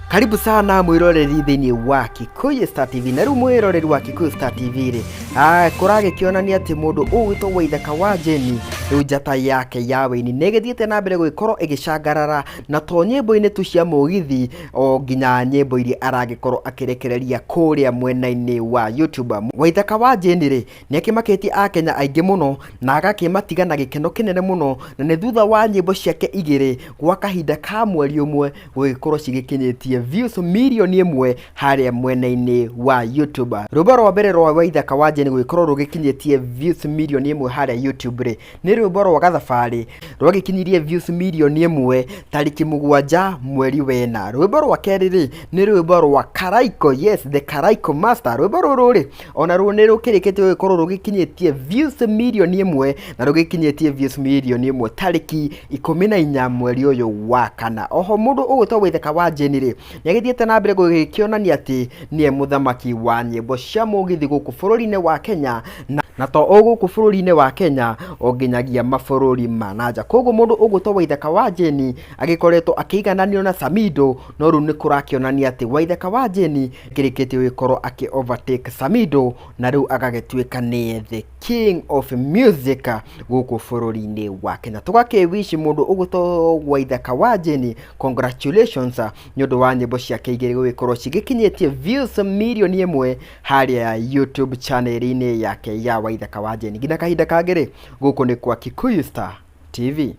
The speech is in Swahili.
Karibu sana mwiroreri thiini wa Kikuyu Star TV na riu mwiroreri wa Kikuyu Star TV ri kurage kionania ati mundu ugwitwo Waithaka wa Jeni riu njata yake ya Waini negithiete na mbere gugikorwo igicangarara na to nyimbo-ini tu cia mugithi o nginya nyimbo iria aragikorwo akirekereria kuria mwena-ini wa YouTube. Waithaka wa Jeni ri ni akimaketie akenya aingi muno na agakimatiga na gikeno kinene muno, na ni thutha wa nyimbo ciake igiri gwa kahinda ka mweri umwe gugikorwo cigikinyitie views mìlìonì ĩmwe haria mwena-ini wa YouTube. Rwĩmbo rwa mbere rwa Waithaka wa Jeni gugikorwo rugikinyitie views mìlìonì ĩmwe haria YouTube ri ni rwĩmbo rwa gathabari rwagikinyirie views mìlìonì ĩmwe tariki 7 mweri wena. Rwĩmbo rwa keri ri ni rwĩmbo rwa Karaiko, yes, the Karaiko master. Rwĩmbo ruru ri ona ru ni rukirikite gugikorwo rugikinyitie views mìlìonì ĩmwe na rugikinyitie views mìlìonì ĩmwe tariki 14 mweri uyu wa kana. Oho mundu ugwitwo Waithaka wa Jeni ri nĩagĩthiĩte na mbere gũgĩkĩonania atĩ nĩe mũthamaki wa nyĩmbo cia mũgithi gũkũ bũrũri-inĩ wa Kenya na to o gũkũ bũrũri-inĩ wa Kenya o nginyagia mabũrũri ma nanja. Koguo mũndũ ũgwĩtwo Waithaka wa Jeni agĩkoretwo akĩigananio na Samidoh, no rĩu nĩ kũrakĩonania atĩ Waithaka wa Jeni akĩrĩkĩtie gũkorwo overtake Samidoh na rĩu agagĩtuĩka nĩe the king of music gũkũ bũrũri-inĩ wa Kenya. Tũgakĩwish mũndũ ũgwĩtwo Waithaka wa Jeni congratulations nĩ ũndũ wa nyĩmbo ciake igĩrĩ gũgĩkorwo cigĩkinyĩtie views mìlìonì ĩmwe haria YouTube channel-inĩ yake ya Waithaka wa Jeni. Nginya kahinda kangĩ rĩ gũkũ nĩ kwa Kikuyu Star TV.